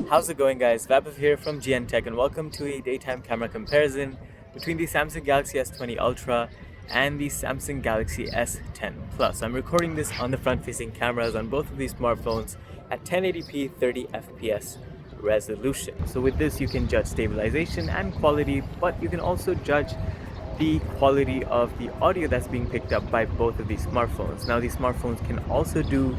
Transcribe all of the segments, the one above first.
How's it going, guys? Vaibhav here from GN Tech, and welcome to a daytime camera comparison between the Samsung Galaxy S20 Ultra and the Samsung Galaxy S10 Plus. I'm recording this on the front-facing cameras on both of these smartphones at 1080p 30 fps resolution. So with this you can judge stabilization and quality, but you can also judge the quality of the audio that's being picked up by both of these smartphones. Now these smartphones can also do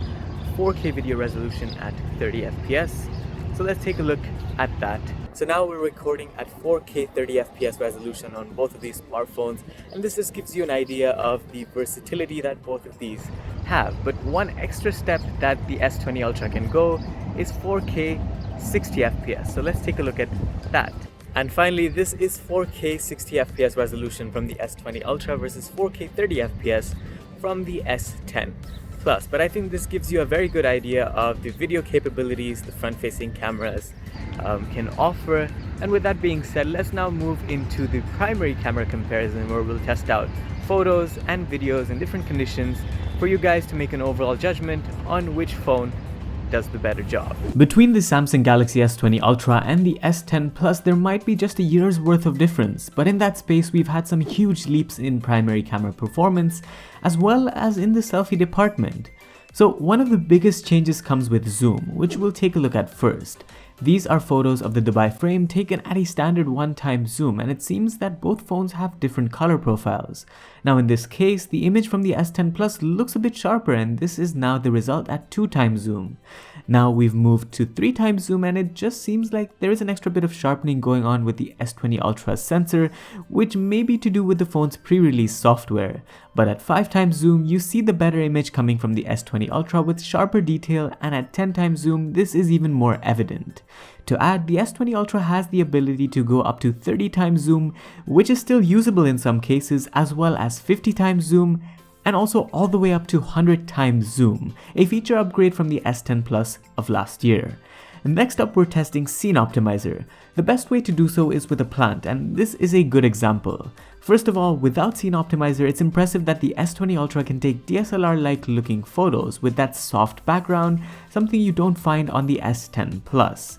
4K video resolution at 30 fps. So let's take a look at that. So now we're recording at 4K 30 fps resolution on both of these smartphones, and this just gives you an idea of the versatility that both of these have. But one extra step that the S20 Ultra can go is 4K 60 fps. So let's take a look at that. And finally, this is 4K 60 fps resolution from the S20 Ultra versus 4K 30 fps from the S10 Plus. But I think this gives you a very good idea of the video capabilities the front-facing cameras can offer. And with that being said, let's now move into the primary camera comparison, where we'll test out photos and videos in different conditions for you guys to make an overall judgment on which phone does the better job. Between the Samsung Galaxy S20 Ultra and the S10 Plus, there might be just a year's worth of difference, but in that space we've had some huge leaps in primary camera performance as well as in the selfie department. So one of the biggest changes comes with zoom, which we'll take a look at first. These are photos of the Dubai frame taken at a standard 1x zoom, and it seems that both phones have different color profiles. Now in this case, the image from the S10 Plus looks a bit sharper, and this is now the result at 2x zoom. Now we've moved to 3x zoom, and it just seems like there is an extra bit of sharpening going on with the S20 Ultra's sensor, which may be to do with the phone's pre-release software. But at 5x zoom, you see the better image coming from the S20 Ultra with sharper detail, and at 10x zoom, this is even more evident. To add, the S20 Ultra has the ability to go up to 30x zoom, which is still usable in some cases, as well as 50x zoom, and also all the way up to 100x zoom, a feature upgrade from the S10 Plus of last year. Next up, we're testing Scene Optimizer. The best way to do so is with a plant, and this is a good example. First of all, without Scene Optimizer, it's impressive that the S20 Ultra can take DSLR-like looking photos with that soft background, something you don't find on the S10 Plus.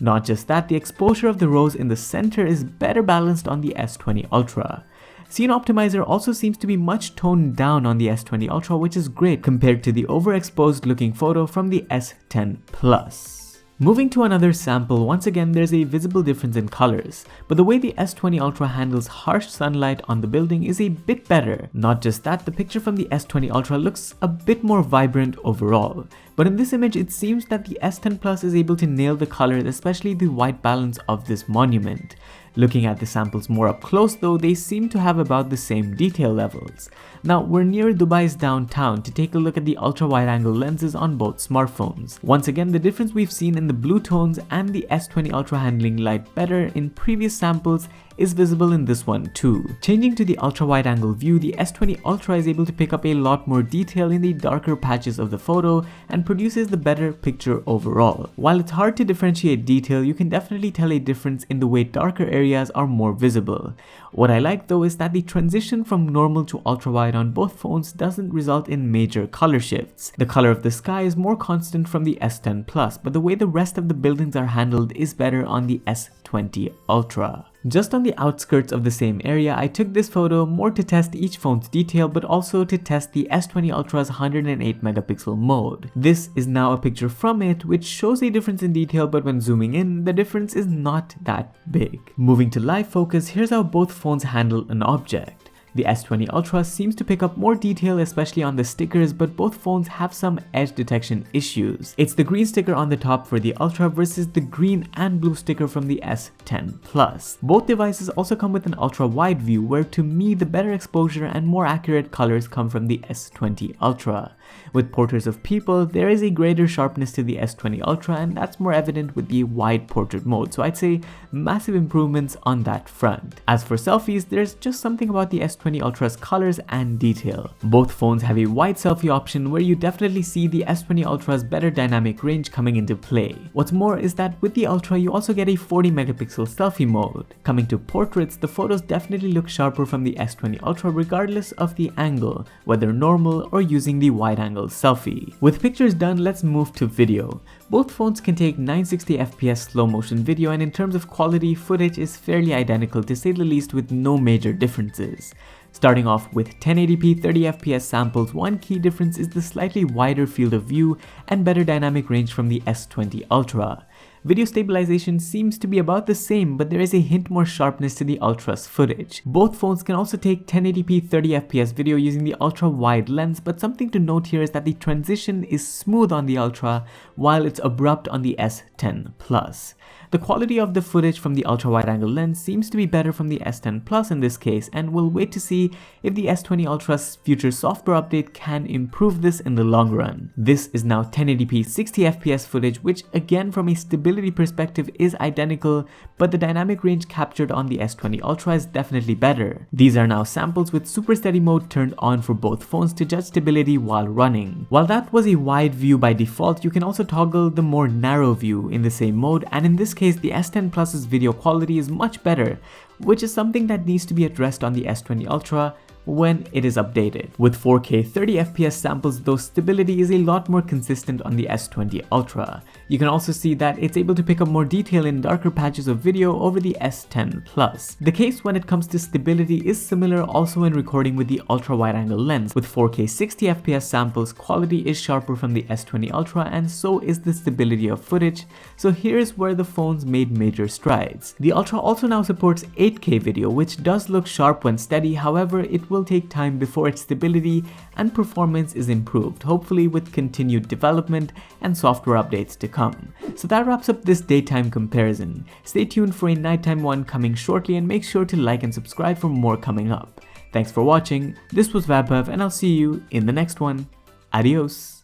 Not just that, the exposure of the rows in the center is better balanced on the S20 Ultra. Scene Optimizer also seems to be much toned down on the S20 Ultra, which is great compared to the overexposed looking photo from the S10 Plus. Moving to another sample, once again there's a visible difference in colors, but the way the S20 Ultra handles harsh sunlight on the building is a bit better. Not just that, the picture from the S20 Ultra looks a bit more vibrant overall. But in this image, it seems that the S10 Plus is able to nail the colors, especially the white balance of this monument. Looking at the samples more up close though, they seem to have about the same detail levels. Now we're near Dubai's downtown to take a look at the ultra-wide-angle lenses on both smartphones. Once again, the difference we've seen in the blue tones and the S20 Ultra handling light better in previous samples is visible in this one too. Changing to the ultra-wide-angle view, the S20 Ultra is able to pick up a lot more detail in the darker patches of the photo and produces the better picture overall. While it's hard to differentiate detail, you can definitely tell a difference in the way darker areas are more visible. What I like though is that the transition from normal to ultra-wide on both phones doesn't result in major color shifts. The color of the sky is more constant from the S10 Plus, but the way the rest of the buildings are handled is better on the S20 Ultra. Just on the outskirts of the same area, I took this photo more to test each phone's detail, but also to test the S20 Ultra's 108 megapixel mode. This is now a picture from it, which shows a difference in detail, but when zooming in, the difference is not that big. Moving to live focus, here's how both phones handle an object. The S20 Ultra seems to pick up more detail, especially on the stickers, but both phones have some edge detection issues. It's the green sticker on the top for the Ultra versus the green and blue sticker from the S10 Plus. Both devices also come with an ultra-wide view, where to me the better exposure and more accurate colors come from the S20 Ultra. With portraits of people, there is a greater sharpness to the S20 Ultra, and that's more evident with the wide portrait mode, so I'd say massive improvements on that front. As for selfies, there's just something about the S20 S20 Ultra's colors and detail. Both phones have a wide selfie option where you definitely see the S20 Ultra's better dynamic range coming into play. What's more is that with the Ultra you also get a 40 megapixel selfie mode. Coming to portraits, the photos definitely look sharper from the S20 Ultra regardless of the angle, whether normal or using the wide-angle selfie. With pictures done, let's move to video. Both phones can take 960fps slow motion video, and in terms of quality, footage is fairly identical to say the least, with no major differences. Starting off with 1080p 30fps samples, one key difference is the slightly wider field of view and better dynamic range from the S20 Ultra. Video stabilization seems to be about the same, but there is a hint more sharpness to the Ultra's footage. Both phones can also take 1080p 30fps video using the ultra wide lens, but something to note here is that the transition is smooth on the Ultra while it's abrupt on the S10 Plus. The quality of the footage from the ultra wide angle lens seems to be better from the S10 Plus in this case, and we'll wait to see if the S20 Ultra's future software update can improve this in the long run. This is now 1080p 60fps footage, which again from a stability perspective is identical, but the dynamic range captured on the S20 Ultra is definitely better. These are now samples with super steady mode turned on for both phones to judge stability while running. While that was a wide view by default, you can also toggle the more narrow view in the same mode, and in this case the S10 Plus's video quality is much better, which is something that needs to be addressed on the S20 Ultra when it is updated. With 4K 30fps samples though, stability is a lot more consistent on the S20 Ultra. You can also see that it's able to pick up more detail in darker patches of video over the S10 Plus. The case when it comes to stability is similar also when recording with the ultra wide angle lens. With 4K 60fps samples, quality is sharper from the S20 Ultra, and so is the stability of footage, so here's where the phones made major strides. The Ultra also now supports 8K video, which does look sharp when steady, however it will take time before its stability and performance is improved, hopefully with continued development and software updates to come. So that wraps up this daytime comparison. Stay tuned for a nighttime one coming shortly, and make sure to like and subscribe for more coming up. Thanks for watching, this was Vaibhav, and I'll see you in the next one. Adios.